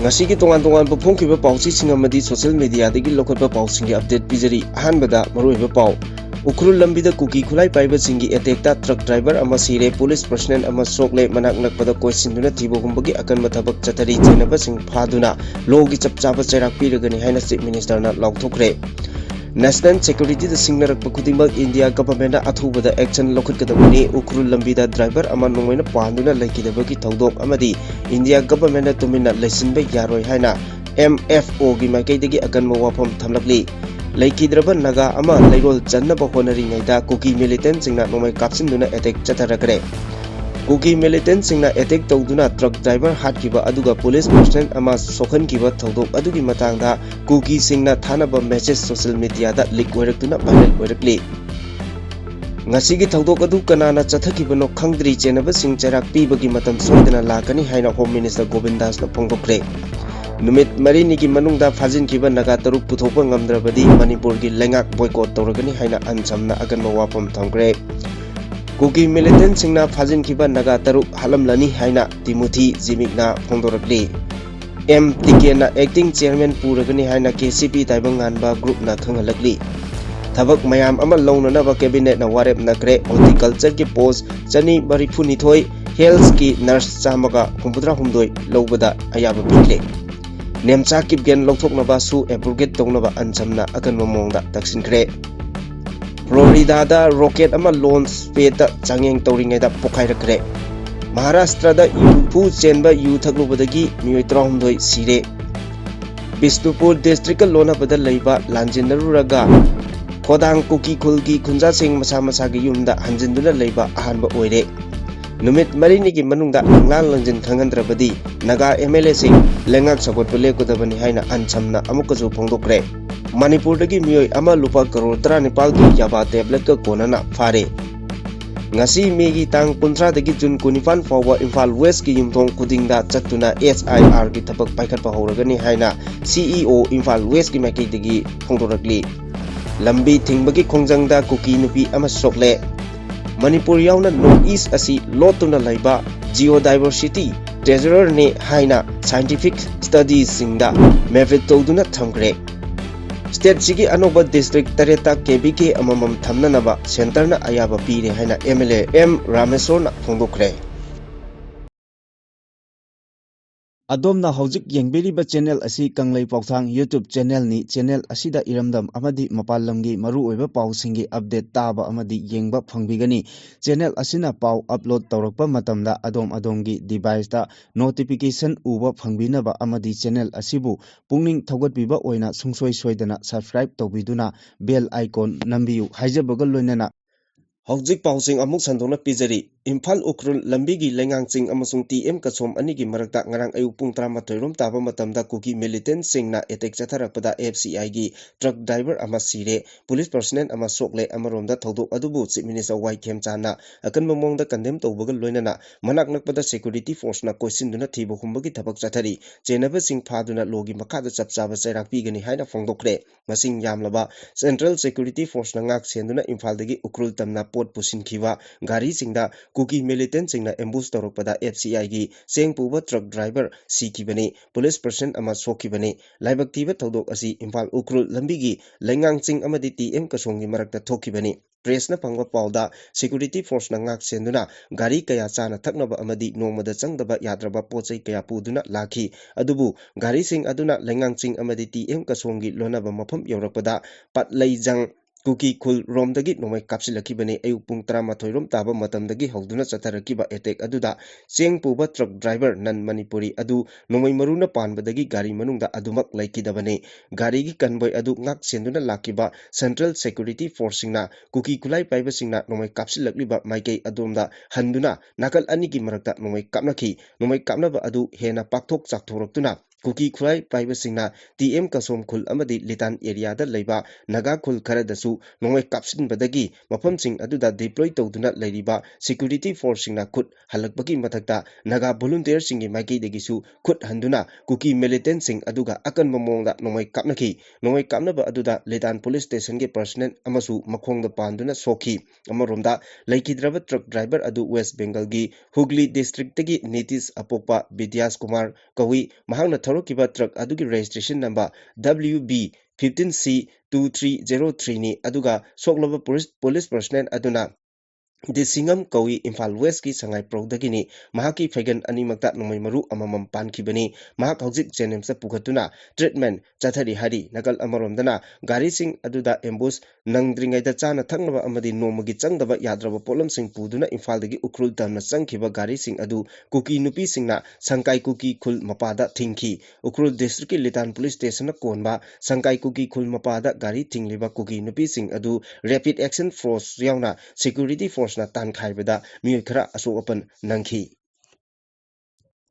Ngasigi tongan pufongkiba pausi amadi social media dagi lokotba pausingi update pijari ahanbada maruiba pau ukrul lambida kuki khulai paiba singi attack ta truck driver ama sire police personnel ama sokle manak nakpada koisinduna thibogumbagi akan mathabak chatari chenaba sing phaduna logi chapchaba chairak piragani haina chief minister na laukthokre National Security the Singnarak Pakudimag India government athubada action lokhatkadabani ukrul lambida driver ama nongmaina panduna laikidabagi thodok amadi India government tumina laisinba yaroi haina MFO gi maikaidagi akanma wafam thamlakli laikidraba naga ama lairol jannaba honari ngaida Kuki militant singna nongmai kapsinduna attack chatharakre Kuki militant singna attack tawduna truck driver hatkiba aduga police personnel ama sokhankiba thodok adugi matangda Kuki singna thanaba message social media da leak oiraktuna viral oirakli ngasigi thodok adu kanana chathakibano khangdri chenaba sing charak pibagi matam soidana lakani haina home minister Govindas na phongdokre numit marini ki manungda phajinkiba naga taruk puthopa ngamdrabadi Manipur gi lengak boycott tawragani haina ansamna aganma wafam thangre Kuki militant singna phajin kiba naga taruk halamlani haina Timothy Jimikna phongdorakli MTK na acting chairman puragani haina KCP taibanganba group na khangalakli thabak mayam ama launanaba cabinet na warep nakre horticulture ki post chani barifuni health ki nurse chamaga humbudra humdoi lobada ayaba pikle nemcha kipgen lokthoknaba su abrogate tongnaba ansamna akan mamongda taksinkre Florida da rocket ama launch pad da changeng tawringai da pokhairakre Maharashtra da pu chenba yu thaklubadagi mioi 32 sire Bisnupur district lona bada leiba lanjinaruraga Kodang Kuki khulgi khunja sing masa gi yumda hanjinduna leiba ahanba oire numit marini gi manungda anglan langjin khangandrabadi naga MLA sing lengak support pele kodabani haina ansamna amukasu phongdokre Manipur dagi mioi ama lupa crore 19 gi yaba tablet ka konana fare ngasi megi tang 15 dagi June 25 fawa Imphal West ki yumthong kudingda chatuna SIR gi thapak paikhatpa horagani haina CEO Imphal West gi maiki dagi phongdorakli lambi thingbagi khongjangda Kuki nupi ama sokle Manipur yauna North East asi lotuna laiba geodiversity treasurer ne haina scientific studies singda method tawduna thamgre State sigi anoba district tareta KBK amamam thamnanaba center na ayaba pire haina MLA M Rameswar na phongdokre Adomna hojik yengberiba channel asi Kanglai Pauthang YouTube channel ni channel asida iramdam amadi mapalamgi maru oiba pausingi update taba amadi yengba phangbigani channel asina pau upload tawrakpa matamda adomgi device da notification uba phangbinaba amadi channel asibu pungning thogatbiba oina sungsoi soidana subscribe tawbiduna bell icon nambiyu haijabaga loinana Hojik pausing amuk sandona pijari Imphal ukrul lambigi lengangching amasung TM kasom anigi marakta ngarang ayuk pung 13 rom taba matamda Kuki militant singna attack chatharakpada FCI gi truck driver ama sire police personnel ama sokle amaromda thodok adubu chief minister Waikhem chana akan mamongda condemn tawbaga loinana manak nakpada security force na koisinduna thibo humbagi thabak chathari chenaba sing phaduna logi makhada chapchaba chairak pigani haina phongdokre masing yamlaba central security force na ngak senduna Imphal dagi ukrul tamna pot pusinkhiwa gari singda Kuki militant singna ambush tawrakpada FCI gi sengpuba truck driver sikibani police person ama sokibani laibaktiba thodok asi Imphal ukrul lambigi lengangching amadi TM kasongi marakta thokibani press na phangwa pauda security force na ngak senduna gari kaya chana thaknaba amadi nongmada changdaba yadraba pochai kaya puduna lakhi adubu gari sing aduna lengangching amadi TM kasongi lonaba mafam yorakpada patlaijang Kuki khul romdagi nomai kapsilakibani ayuk pung 13 rom taba matamdagi hawduna chatharakiba attack aduda chengpuba truck driver nan Manipuri adu nomai maruna panbadagi gari manungda adumak laikidabani gari gi convoy adu ngak senduna lakiba central security force singna Kuki khulai paiba singna nomai kapsilakliba maikei adomda handuna nakal anigi marakta nomai kapnaki nomai kapnaba adu hena pakthok chakthoraktuna Kuki khulai paiba singna TM kasom khul amadi litan area da leiba naga khul kharadasu nongmai kapsinbadagi mafamsing aduda deploy tawduna leiriba security force singna khut halakbagi mathakta naga volunteer singi maikei dagisu khut handuna Kuki militant sing aduga akan mamongda nongmai kapnaba aduda litan police station ge personnel amasu makhongda panduna sokhi amaromda laikidraba truck driver adu West Bengal gi Hugli district tagi Nitish apokpa Vidyas Kumar kawi mahangna thorokiba truck adugi registration number WB 15C2303 ni aduga soklaba police personnel aduna The Singam Kawi Imphal West ki Sangai Prodagini, Mahaki Fagan Animakta Nomaimaru Amamam Pankibani, Mahak Hauzik Jenemsa Pukatuna, Treatment, Chathari Hari, Nakal Amarondana, Gari Sing Aduda Embus, Nangdringa Chana Tangava Amadi Nomagi Changdava Yadrava Polam Sing Puduna, Imphal the Ukrul Tamna Sankiva Gari Sing Adu, Kuki Nupi Singna, Sankai Kuki Kul Mapada Tinki, Ukrul District Litan Police Station Konba, Sankai Kuki Kul Mapada Gari Tingliva Kuki Nupi Sing Adu, Rapid Action Force Yauna, Security Force na tan khaibada mi khara aso open nangki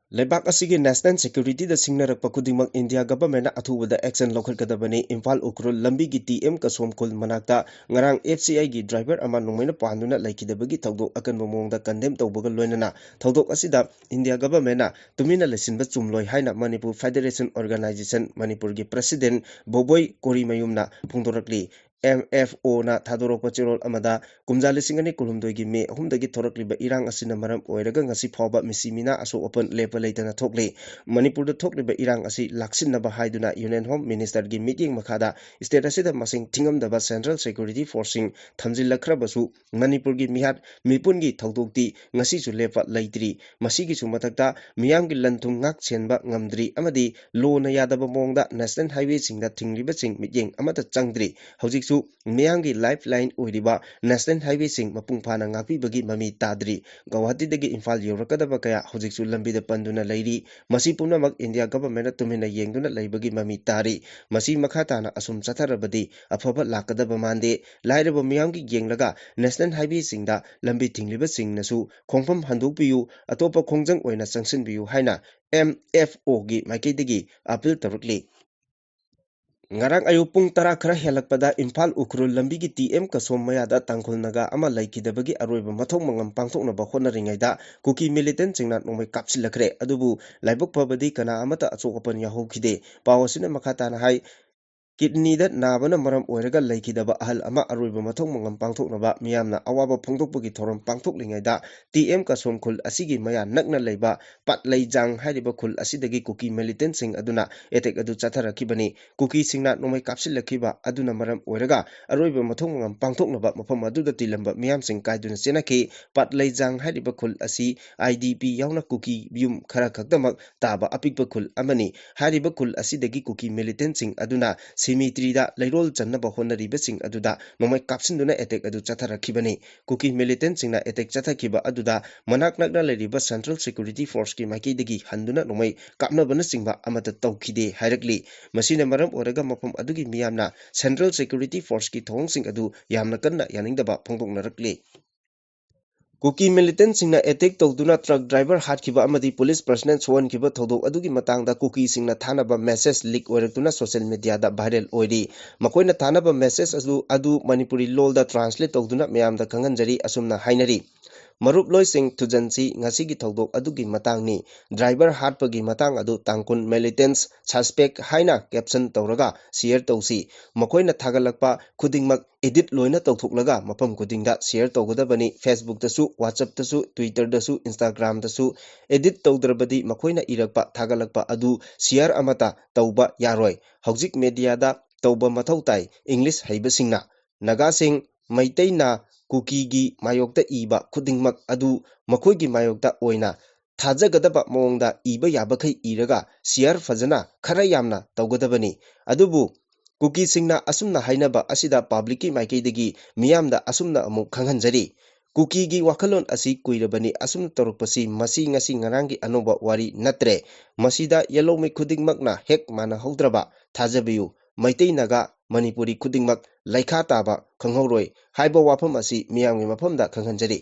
Lebak asigi national security da singnarak pakudimak India government na athubada action lokhalkadabani Imphal ukrul lambi gi TM kasom kul manakta ngarang FCI gi driver ama nongmaina panduna laikidabagi thawdok akanba mongda condemn tawbaga loinana thawdok asida India government na tumina lesinba chumloi haina Manipur Federation Organization Manipur gi president Boboi Korimayumna phungdorakli MFO na thadorok pachirol amada kumjali singani kulumdoi gi me ahumdagi thorakliba irang asina maram oiraga ngasi phawba misimina aso open lepa leitana thokli Manipur da thokliba irang asi laksinaba haiduna Union Home Minister gi meeting makhada state asida masing thingamdaba Central Security Forcing thamjillakhrabasu Manipur gi mihat mipun gi thawdokti ngasi su lepa leitri masigi su mathakta miyam gi lanthung ngak chenba ngamdri amadi lo na yadaba mongda national highway singda thingliba sing meeting amata changdri hojik Miyangi lifeline oiriba national highway sing mapung phana ngakpi bagi mami tadri Guwahati dagi Imphal yorakadaba kaya hojiksu lambida panduna leiri masi punamak India government tumina yengduna leibagi mami tari masi makhatana asum chatharabadi afaba lakadaba mande lairaba miyamgi yenglaga national highway singda lambi thingliba singnasu khongpham handokpiyu atopa khongjang oina changsinbiyu haina MFO gi maikaidagi appeal tarukli Ngarang ayu pung tara khara helakpada Imphal ukrul lambi gi TM kasom mayada tangkhul naga ama laikidabagi aroiba mathong mangam pangthoknaba honaringaida kuki militant singna nongmai kapsilakre adubu laibok pabadi kana amata achokapan yahokhide pawasina makhatana hai Kidney that Nabana Maram Oirega Lakidaba Ahal Ama Aruba Matong Mangam Pangtok Naba Miamna Awaba Pongtoki Toram Pangtok Lingada TM Kasum Kul Asigi Maya Nagna Leba Pat Laijang Hadiba Kul Asidagi Kuki Militant Sing Aduna Etek Adu Chatara Kibani Kuki Singna Nomai Kapsila Kiba Aduna Maram Oirega Aruba Matong Mangam Pangtok Naba Mapam Aduda Tilamba Miam Sing Kaiduna Senaki Pat Laijang Hadiba Kul Asi IDP Yauna Kuki Bium Karakakdamak Taba Apik Kul Amani Hadiba Kul Asidagi Kuki Militant Sing Aduna Cemetery da Lairol Chanaba Honariba Sing Aduda, Nomai Kapsinduna Etek Adu Chatharakibani, Kuki militant Singna Etek Chathakiba Aduda, Manak Nagna Lariba Central Security Force ki Maki Digi Handuna Nomai Kapnabana Singba Amata Taukide Hairakli, Masina Maram Oraga Mapam Adugi Miamna, Central Security Force ki Thong Sing Adu, Yamnakanna Yanindaba Pongdong Narakli. Kuki militant singna attack tawduna truck driver hatkiba amadi police personnel soan kiba thodok adugi matangda kuki singna thanaba message leak oiratuna social media da viral oiri makoina thanaba message adu Manipuri lol da translate tawduna mayamda kanganjari asumna hainari Marup loising tujansi ngasigi thodok adugi matangni driver hatpagi matang adu tangkun militants suspect haina caption tawraga share tawsi makoina thagalakpa khudingmak edit loina tawthoklaga mapam kudingda share tawgadabani Facebook dasu WhatsApp dasu Twitter dasu Instagram dasu edit tawdrabadi makoina irakpa thagalakpa adu share amata tawba yaroi hojik media da tawba mathautai English haibasingna nagasing Meitei na Kuki gi mayokta iba khudingmak adu makoigi mayokta oina thajagadaba mongda iba yabakai iraga share fajana khara yamna tawgadabani adubu Kuki singna asumna hainaba asida public maikaidagi miyamda asumna amuk khanghanjari Kuki gi wakalon asi kuirabani asumna torokpasi masi ngasi ngarangi anoba wari natre masida yelomai khudingmakna hek mana haudraba thajabiyu Meitei naga Manipuri khudingmak laikha taba khanghoroi haiba wafam asi miyamgi mafamda khanghanjari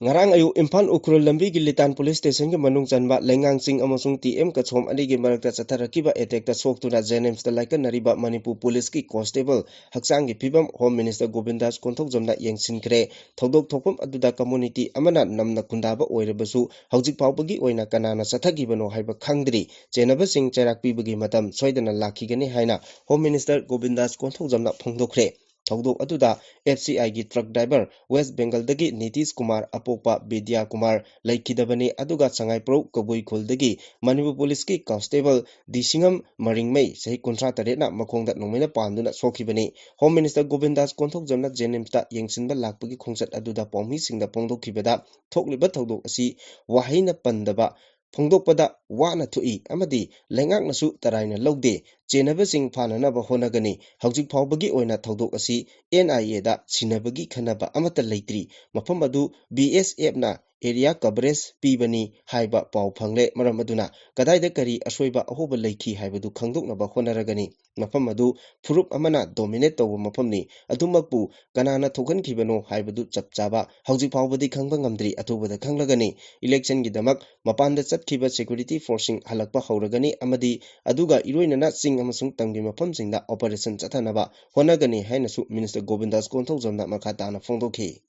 Ngarang ayu Imphal ukrul lambi gi litan police station gi manung chanba lengang sing amasung TM ka chom ani gi marakta chatharakiba attack ta soktuna Jenems ta laikan nariba Manipur police ki constable hakchang gi phibam home minister Govindas konthok jamna yengsinkhre thodok thokpam aduda community amana namna kundaba oirabasu hojik pawbagi oina kanana chathagibano haiba khangdri chenaba sing chairak pibagi matam soidana lakhigani haina home minister Govindas konthok jamna phongdokre Thawdok aduda FCI gi truck driver West Bengal dagi Nitish Kumar apokpa Vidya Kumar laikidabani aduga Sangaipro Kobui Khuldagi Manipur Police ki Constable Disingam Maringmei sahi kuntra tarena makongda nongmena panduna sokibani. Home Minister Govindas Konthok Jamna Jenimta yengsinba lakpagi khongchat aduda paumi singda pongdokhibada thokliba thawdok asi wahaina pandaba phongdokpada wana thui amadi lengaknasu taraina logde chenabasing phananaba honagani hawjik phawbagi oina thawdok asi NIA da sinabagi khanaba amata leitri mafam adu BSF na area coverage pibani haiba paw phangle maram aduna kadaida kari ashoiba ahoba leikhi haibadu khangdoknaba honaragani mafam adu furup amana dominate tawba mafamni adumakpu kanana thokankhibano haibadu chapchaba hawjik phawbadi khangba ngamdri atubada khanglagani election gi damak mapanda chatkiba security forcing halakpa hauragani amadi aduga iroinana sing amasung tangbi mafamsingda operation chathanaba honagani hainasu Minister Govindas Konthok Jamna makhatana phongdokhi.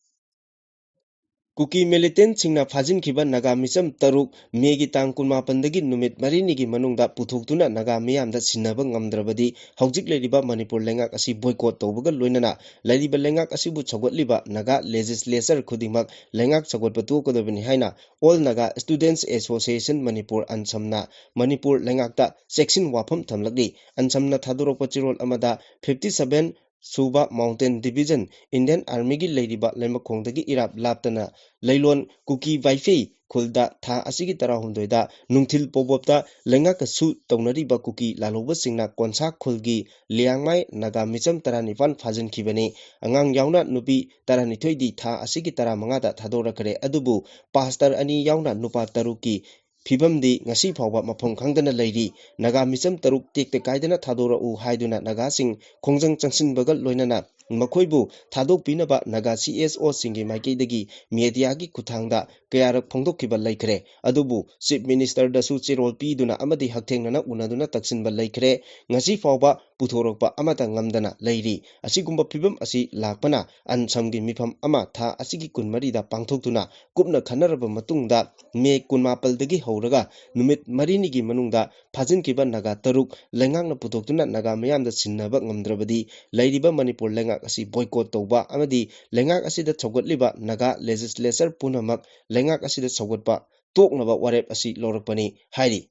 Kuki militant singna phajin khiba naga misam taruk megi tang kunma pandagi numit marini gi manungda puthoktuna naga miyamda sinaba ngamdrabadi hawjik leriba Manipur lengak asi boycott tawbaga loinana leriba lengak asibu chagotliba naga legislature khudingmak lengak chagotpa tukodabani haina All Naga Students Association Manipur ansamna Manipur lengakta section wafam thamlakli ansamna thadorokpa chirol amada 57 Suba Mountain Division Indian Army gi leiriba lemakhongdagi irap laptana Lailon Kuki Vaifei Khulda Tha Asigi Tarahundoida Nungthil Pobopta Lengaka Su Taunariba Kuki Laloba Singna Konsa Khulgi Liangmai Naga Micham Taranipan Phajin Kibani Angang Yauna Nupi Taranithoi di Tha Asigi Taramangada Thadorakare Adubu Pastor Ani Yauna Nupa Taruki Phibamdi ngasi phawba mafam khangdana leiri naga misam taruk tekte kaidana thadora u haiduna naga sing khongjang changsinbaga loinana makhoibu thadok pinaba naga CSO singi maikeidagi media gi kuthangda kayarak phongdokkiba laikre adubu chief minister dasu chirol piduna amadi haktengnana unaduna taksinba laikre ngasi phawba puthorokpa amata ngamdana leiri asigumba phibam asi lakpana ansamgi mifam ama tha asigi kunmari da pangthoktuna kupna khanaraba matungda me kunmapal dagi horaga numit marini gi manungda phajin kiba naga taruk lengakna putoktuna naga mayamda sinnaba ngamdrabadi leiriba Manipur lengak asi boycott tawba amadi lengak asida chogotliba naga legislature punamak lengak asida chogotpa toknaba warep asi lorakpani hairi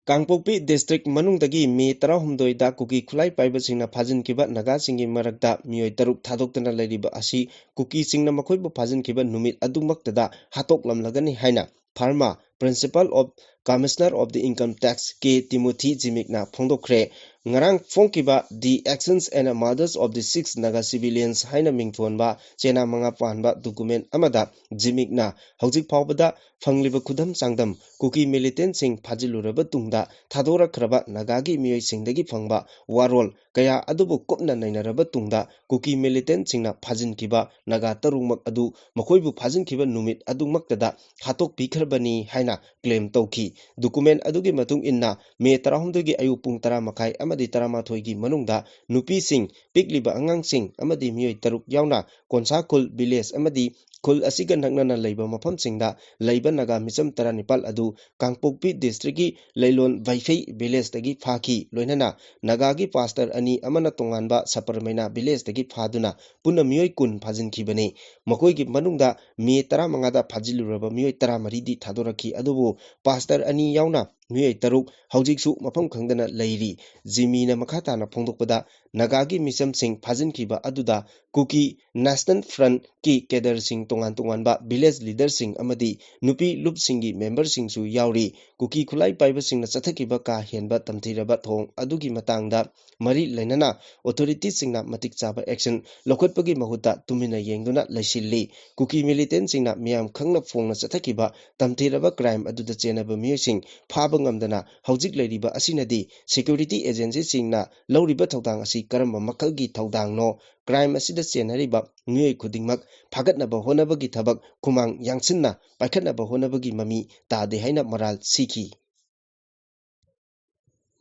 Kangpokpi district manungdagi me 18 da kuki khulai paiba singna phajin kiba naga singi marakta mioi taruk thadokdana leiriba asi kuki singna makhoibu phajin kiba numit adumaktada hatok lamlagani haina pharma principal of commissioner of the income tax K Timothy Jimikna phongdokre ngarang phongkiba the actions and murders of the 6 naga civilians haina mingthonba chena manga panba document amada Jimikna hawjik phawbada fangliba khudam changdam kuki militant sing phajiluraba tungda thadora khraba nagagi mioi singdagi phangba warol kaya adubu kopna nainaraba tungda kuki militant singna phajin kiba naga tarungmak adu makhoibu phajin kiba numit adumaktada hatok pikhrabani haina claim tawki document adugi matung inna me 19 gi ayu pung 10 makai amadi 13 gi manungda nupi sing pikliba angang sing amadi mioi taruk yauna konsakul village amadi khul asiga naknana leiba mafam singda leiba naga micham 19 adu Kangpokpi district gi Lailon Vaifei village tagi phaki loinana nagagi pastor ani amana tonganba Saparmaina village tagi phaduna puna mioi kun phajin khibani makoi gi manungda me 15 da phajiluraba mioi 13 di thadorakhi adubu pastor ani yauna mioi taruk hawjiksu mafam khangdana leiri jimina makhatana phongdokpada nagagi misam sing phajin khiba aduda Kuki National Front ki Kedar Singh tongan tonganba village leader sing amadi nupi lup singi member singsu yauri Kuki khulai paiba singna chathakiba ka henba tamthiraba thong adugi matangda mari lainana authority singna matik chaba action lokhotpagi mahutta tumina yengduna laisilli Kuki militant singna miyam khangna phongna chathakiba tamthiraba crime aduda chenaba miyosing phaba ngamdana hawjik leiriba asinadi security agency singna lawriba thawdang asi karamba makhalgi thawdangno crime asida chenariba miyoi khudingmak phagatnaba honabagi thabak khumang yangsinna paikhatnaba honabagi mami tade haina moral sikhi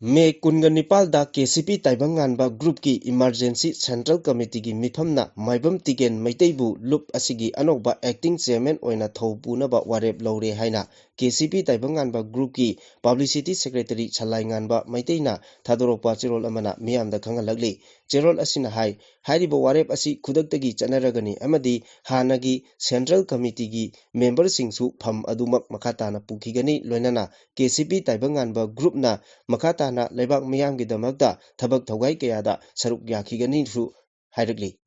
May 19 da KCP Taibanganba Group ki Emergency Central Committee ki mifamna Maibam Tigen Meiteibu Loop asigi anoba acting chairman oina thau punaba warep lawre haina KCP Taibanganba Group ki Publicity Secretary Chalai Nganba Meitei Thadorokpa Chirol Amana Miamda Kangalagli Chirol Asina Hai Haribo Warep Asi Kudaktagi Chanaragani Amadi Hanagi Central Committee gi Member Singsu Pham Adumak Makatana Pukigani Loinana KCP Taibanganba Group na Makatana Lebak Miamgi Damakta Tabak Togai Kayada Saruk Yakigani Su Hairagli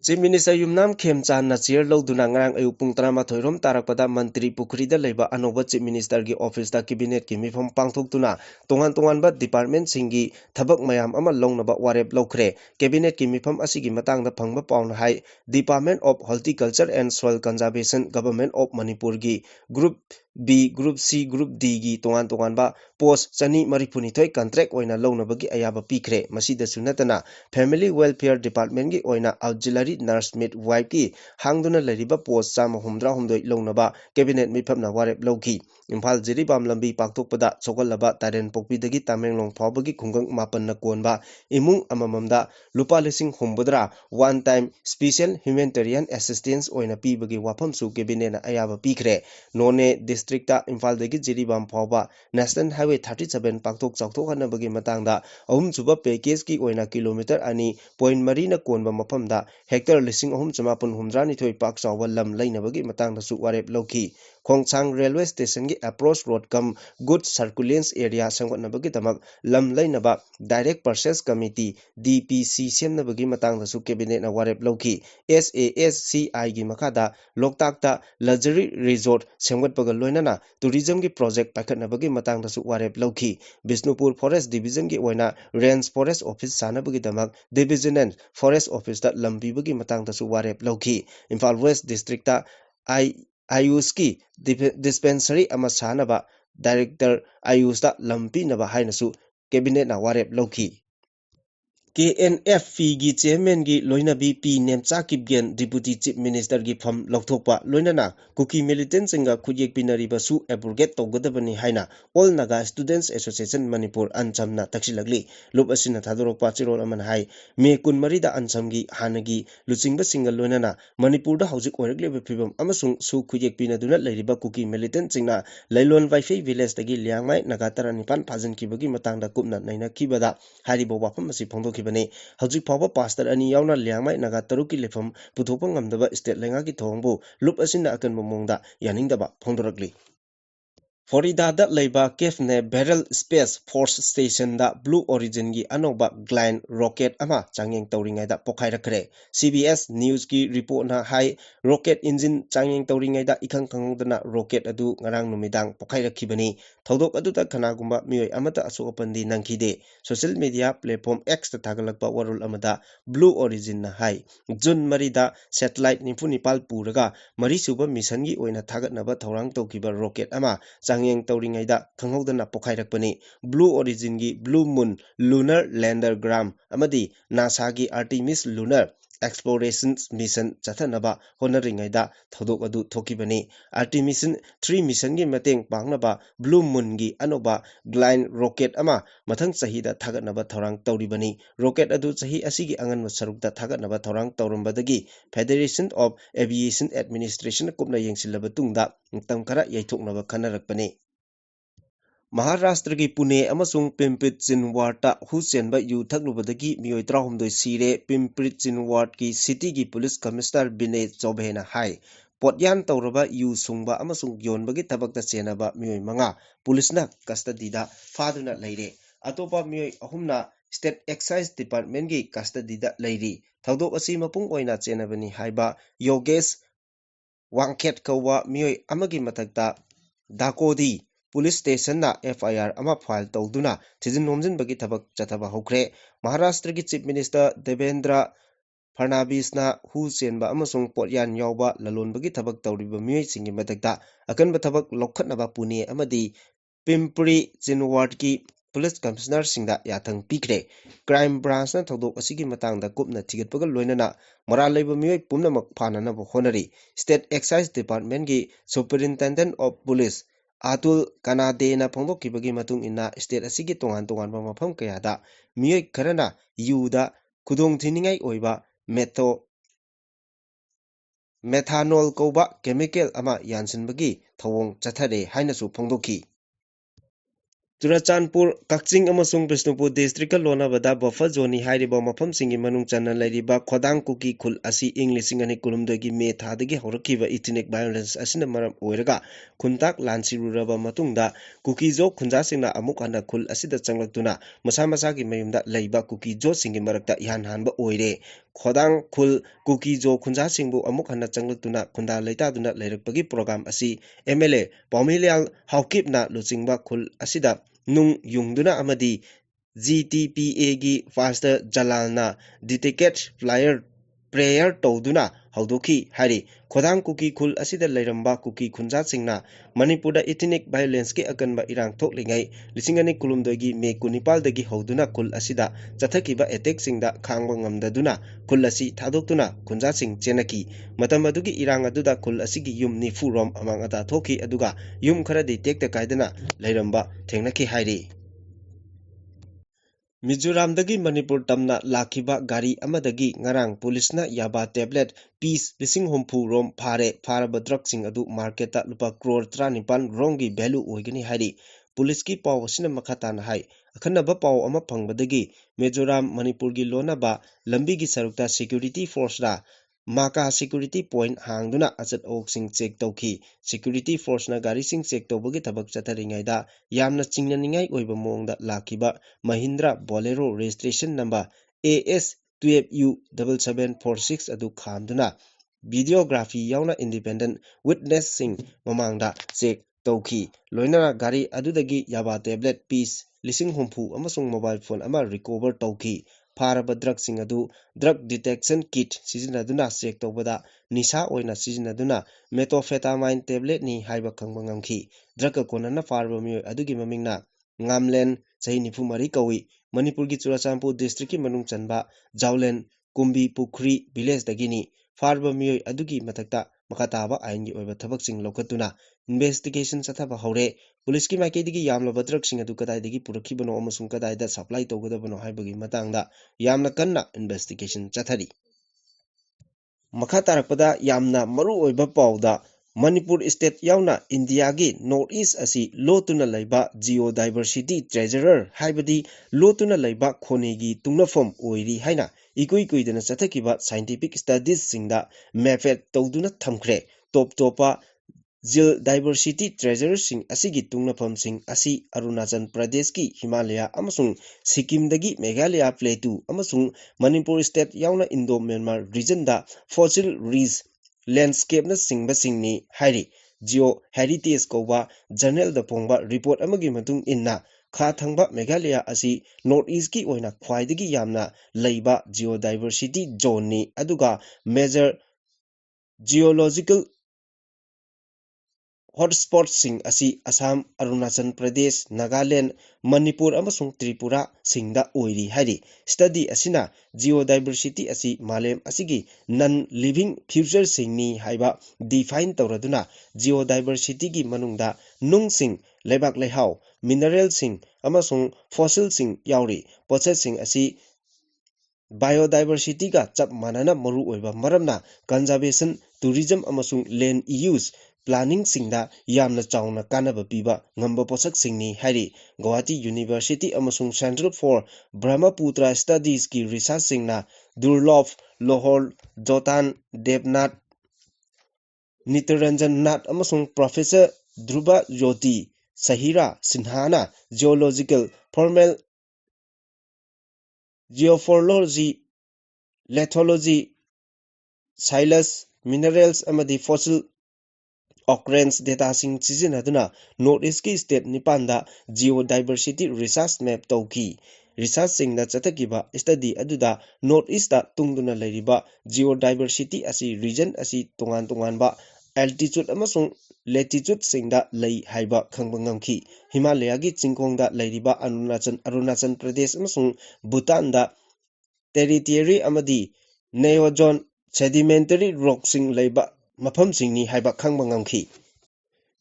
Chief Minister Yumnam Khemchan na chair loduna ngarang ayuk pung 12 rom tarakpada Mantri Pukrida leba anoba Chief Minister gi office da cabinet ki mifam pangthoktuna tongan ba department singi thabak mayam ama longnaba warep lokre cabinet ki mifam asigi matang da phangba pauna hai Department of Horticulture and Soil Conservation Government of Manipur gi Group B, Group C, Group D gi tongan ba post chani maripunithoi contract oina longnabagi ayaba pikre masida sunatana Family Welfare Department gi oina auxiliary nurse midwife ki hangduna lariba post chama humdra humdoi longnaba cabinet mifamna warep lowki Imphal Jiribam lambi paktokpada chokolaba Taren Pokpidagi Tamenglong phawbagi khungang mapan na konba imung amamamda lupa lising humbudra one time special humanitarian assistance oina pibagi wafamsu cabinet na ayaba pikre None district ta Imphal dagi Jiribam phawba National Highway 37 paktok chawthok hanabagi matangda ahum suba package ki oina kilometer ani point marina konba mafamda hectare lising ahum chamapun humdrani thoi pak chawba lam lainabagi matangda su warep lowki Khongchang railway station gi approach road kam good circulance area sangwatnabagi damak lam lainaba direct purchase committee DPC semnabagi matangda su cabinet na warep lowki SASCI gi makada loktakta luxury resort sengwatpaga loinana tourism gi project pakhatnabagi matangda su warep lowki Bisnupur forest division gi oina range forest office sanabagi damak division and forest office da lambibagi matangda su warep lowki Imphal West district ta Ayush ki dispensary ama sanaba director Ayush da lampi naba hainasu cabinet na warep lowki KNF gi chairman gi loinabi P Nemcha Kipgen deputy chief minister gi pham lokthokpa loinana Kuki militant singa khujek pinariba su abrogate tawgadabani haina All Naga Students Association Manipur anchamna taksilagli lup asina thadorokpa chirol aman hai Me kunmari da ancham gi hanagi luchingba singal loinana Manipur da hojik oirkle phibam amasung su khujek pinaduna leiriba Kuki militant singna Lailon Waifei village tagi liangmai nagatara nipan phajin kibagi matangda kupna naina kibada haribo wafam asi phongdoki bane hojik phawba pastor ani yauna liangmai naga taruki lefam puthokpa ngamdaba state lenga ki thongbu lup asina akan momongda yaningdaba phongdorakli Florida da leiba Kefne Barrel Space Force Station da Blue Origin gi anoba Glen rocket ama changyeng tawringai da pokhairakre CBS News ki report na hai rocket engine changyeng tawringai da ikhang khangdana rocket adu ngarang numidang pokhairakibani thodok adu ta khanagumba mioi amata asokapandi nangkhide social media platform X ta thagalakpa warul amada Blue Origin na hai June marida satellite nimfunipal puraga marisuba mission gi oina thagatnaba thorang tawkiba rocket ama changyeng tawringaida khanghodana pokhairakpani Blue Origin gi Blue Moon Lunar Lander Gram amadi NASA gi Artemis Lunar Exploration Mission chathanaba honaringaida thodok adu thokibani Artemis 3 mission gi mateng pangnaba Blue Moon gi anoba Glen rocket ama mathang chahida thagatnaba thorang tawribani rocket adu chahi asigi angan sarukta thagatnaba thorang tawrambadagi Federation of Aviation Administration kupna yengsilaba tungda tamkara yaithoknaba khanarakpani Maharashtra ki Pune amasung Pimprit Chinwad ta huchenba yu thaklubadagi mioi 36 sire Pimprit Chinwad ki city ki police commissioner Binay Chobhe na hai potyan tawraba yu sungba amasung yonbagi thabakta chenaba mioi manga police na custody da faduna leire atopa mioi ahumna state excise department ki custody da leiri thodok asi mapung oina chenabani haiba Yogesh Wangkhet kawa mioi amagi matakta Dakodi Police Station na FIR ama file tawduna thijin nomjinbagi thabak chathaba hokre Maharashtra ki Chief Minister Devendra Fadnavis na hu chenba amasung potyan yawba lalonbagi thabak tawriba mioi singi matakta akanba thabak lokhatnaba Pune amadi Pimpri Chinwad ki Police Commissioner singda yathang pikre Crime Branch na thodok asigi matangda kupna thigatpaga loinana moral leba mioi pumnamak phananaba honari State Excise Department ki Superintendent of Police Atul Kanade na phongdokibagi matung inna state asigi tongan mafam kayada mioi kharana yuda khudong thiningai oiba methanol kouba chemical ama yansinbagi thawong chathare hainasu phongdoki Churachandpur Kakching amasung Bishnupur district lonabada buffer zone hairiba mafam singi manung chana lairiba Khodang Kuki khul asi ing lising ani kulumdagi me thadagi horakiba ethnic violence asina maram oiraga khuntak lansiruraba matungda Kukizo khunjasingna amuk hana khul asida changlaktuna masa masagi mayumda leiba Kukizo singi marakta ihan hanba oire Khodang khul Kukizo khunjasingbu amuk hana changlaktuna khunda leitaduna leirakpagi program asi MLA Paumilial Haukipna luchingba khul asida nung yungduna amadi GTPA gi Pastor Jalalna dedicated flyer prayer tawduna haudoki hari Khodang Kuki khul asida leiramba Kuki khunja singna Manipurda ethnic violence ki akanba irang thoklingai lisingani kulumdagi me kunipal dagi hauduna khul asida chathakiba attack singda khangba ngamdaduna khul asi thadokuna khunja sing chenaki matam adugi irang aduda khul asigi yum ni furom amang ata thoki aduga yum kharadi tekta kaidana leiramba thengnaki hairi Mizoramdagi Manipur tamna lakhiba gari amadagi ngarang pulisna yaba tablet piece lising hompu rom pharaba drugsing adu marketa lupa crore 19 romgi value oigani hari puliski paw asina makhatana hai akhanaba paw ama phangbadagi Mizoram Manipurgi lonaba lambigi sarukta security force ra Maka security point hangduna achat oksing check tawki security force na gari sing check tawbagi thabak chatharingaida yamna chingnaningai oiba mongda lakhiba Mahindra Bolero registration number AS 12U 7746 adu khamduna videography yauna independent witness sing mamangda check tawki loinara gari adudagi yaba tablet piece lising humpu amasung mobile phone ama recover tawki Faraba drug sing adu drug detection kit sizinaduna check tawbada nisa oina sizinaduna methamphetamine tablet ni haiba khangba ngamki drug konana farba mioi adugi mamingna ngamlen chahi nifu mari kawi Manipurgi Churachandpur district ki manung chanba Jaulen Kumbi Pukri village dagini farba mioi adugi matakta makataba ain gi oiba thabak sing lokatuna investigation chathaba hore police ki maikei yamlaba drug sing adu kadai dagi purakibano amasung kadai da supply tawgadabano haibagi matangda yamna kanna investigation chathari makha tarakpada yamna maru oiba pawda Manipur state yauna India gi North East asi lotuna laiba geodiversity treasurer haibadi lotuna laiba khonegi tungnafom oiri haina ikui kuidana chathakiba scientific studies singda method tawduna thamkhre top topa geodiversity treasure sing asigi tungnafam sing asi Arunachal Pradesh ki Himalaya amasung Sikkim dagi Meghalaya Plateau amasung Manipur state yauna Indo Myanmar region da fossil rich landscape na singba singni hairi geo heritage koba journal da pongba report amagi matung inna kha thangba Meghalaya asi North East ki oina khwaidagi yamna leiba geodiversity zone ni aduga major geological hotspot sing asi Assam Arunachal Pradesh Nagaland Manipur amasung Tripura singda oiri hari study asina geodiversity asi malem asigi non living future singni haiba define tawraduna geodiversity gi manungda nung sing lebak lehau mineral sing amasung fossil sing yauri process sing asi biodiversity ga chap manana maru oiba maramna conservation tourism amasung land use planning singda yamna chauna kanaba piba ngamba posak singni hari Guwahati University amasung Central for Brahmaputra Studies ki research singna Durlov Lohor Jotan Devnath Nityaranjan Nath amasung Professor Dhruva Jyoti Sahira Sinhana geological formal geophorology lithology Silas minerals amadi fossil occurrence data sing sizinaduna North East ki state nipanda geodiversity research map tawki research sing na chatakiba study aduda North East ta tungduna leiriba geodiversity asi region asi tongan ba altitude amasung latitude singda lei haiba khangba ngamki Himalaya gi chingkongda leiriba Arunachal Pradesh amasung Bhutan da territory amadi neogen sedimentary rock sing leiba mafam singni haiba khangba ngamki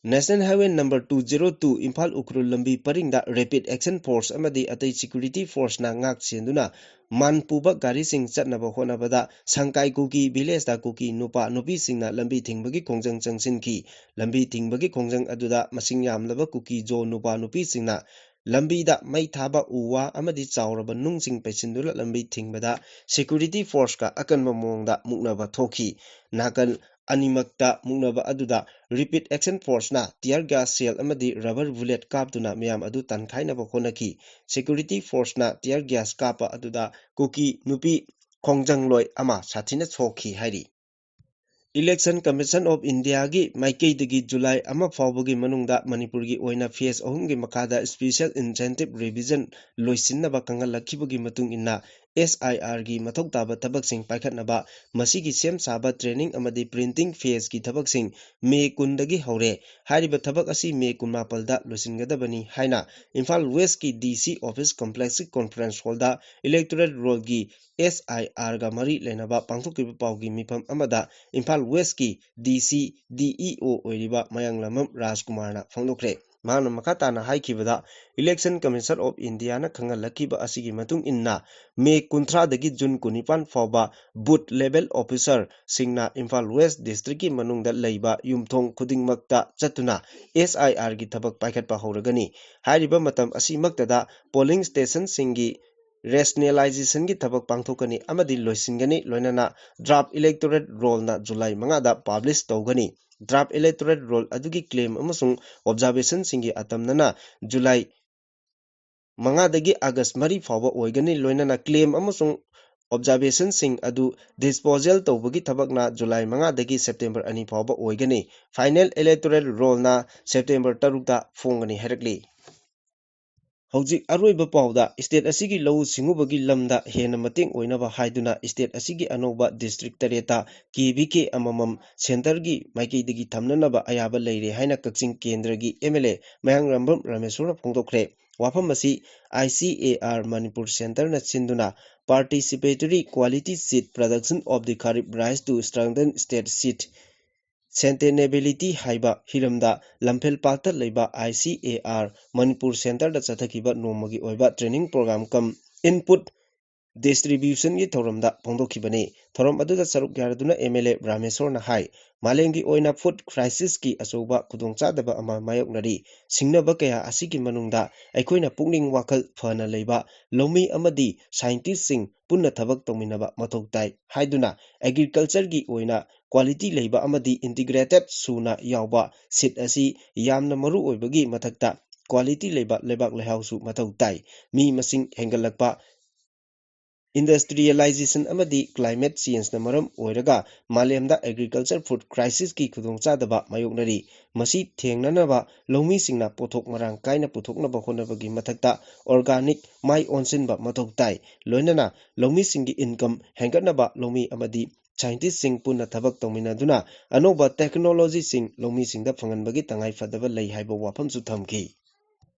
National Highway number 202 Imphal Ukrul Lambi Paringda Rapid Action Force amadi atai security force na ngak senduna man puba gari sing chatnaba honabada Sangkai Kuki village da Kuki nupa nupi singna lambi thingbagi khongjang changsinki lambi thingbagi khongjang aduda masing yamlaba Kuki jo nupa nupi singna lambi da mai thaba uwa amadi chawraba nungsing pesindula lambi thingbada security force ka akanba mongda muknaba thoki nakal animakta muknaba aduda Repeat Action Force na tear gas shell amadi rubber bullet kaptuna miyam adu tankhainaba honaki security force na tear gas kapa aduda Kuki nupi khongjang ama sathina chokhi hairi Election Commission of India gi Meitei Kuki July ama fawbagi manungda Manipur gi oina phase ahum gi makada special incentive revision loisinaba kangalakibagi matung inna SIR gi mathok taba tabaksing paikhatnaba masigi sem saba training amadi printing phase gi tabaksing May 10 dagi haure hariba tabak asi May 18 da loisingadabani haina Imphal West ki DC office complex conference hall da electoral roll gi SIR ga mari lenaba pangthokiba pawgi mifam amada Imphal West ki DC DEO oiriba Mayanglamam Rajkumarna phangdokre Mahana makatana haikibada Election Commission of India na khangalakkiba asigi matung inna May 13 dagi June 19 fawba booth level officer singna Imphal West district ki manungda leiba yumthong khudingmakta chatuna SIR gi thabak paikhatpa hauragani hariba matam asimaktada polling station singi rationalization gi thabak pangthokani amadi loisingani loinana draft electorate roll na July 5 da publish tawgani draft electorate roll adugi claim amasung observation singi atamnana July 5 dagi August 3 fawba oigani loinana claim amasung observation sing adu disposal tawbagi thabakna July 5 dagi September 2 fawba oigani final electoral roll na September 3 da fongani harakli Hojik aroiba pawda state asigi lawu singubagi lamda hena mateng oinaba haiduna state asigi anoba district tareta KVK amamam center gi maikeidagi thamnanaba ayaba leire haina kakching kendra gi MLA Mayang Rambam Rameswara phongdokre wafam asi ICAR Manipur Center na sinduna participatory quality seat production of the Kharif rice to strengthen state seat Centenability haiba hiramda lamphel pakta leiba ICAR Manipur Center da chathakiba nomagi oiba training program kam input distribution gi thoramda phongdokhibani thoram aduda saruk yaraduna MLA Rameswar na hai malengi oina food crisis ki asoba khudongchadaba ama mayoknari singnaba kaya asigi manungda aikoina pukning wakal phana leiba lomi amadi scientist sing punna thabak tawminaba mathok tai haiduna agriculture gi oina quality leiba amadi integrated suna yawba sit asi yamna maru oibagi mathakta quality leiba lebak lehausu mathau tai mi masing hengalakpa Industrialization amadi climate change na maram oiraga malemda agriculture food crisis ki khudongchadaba mayoknari masi thengnanaba lomi singna pothok marang kaina puthoknaba honabagi mathakta organic mai onsinba mathok tai loinana lomi singi income hengatnaba lomi amadi scientist sing punna thabak tawminaduna anoba technology sing lomi singda phanganbagi tangai fadaba lei haiba wafamsu thamki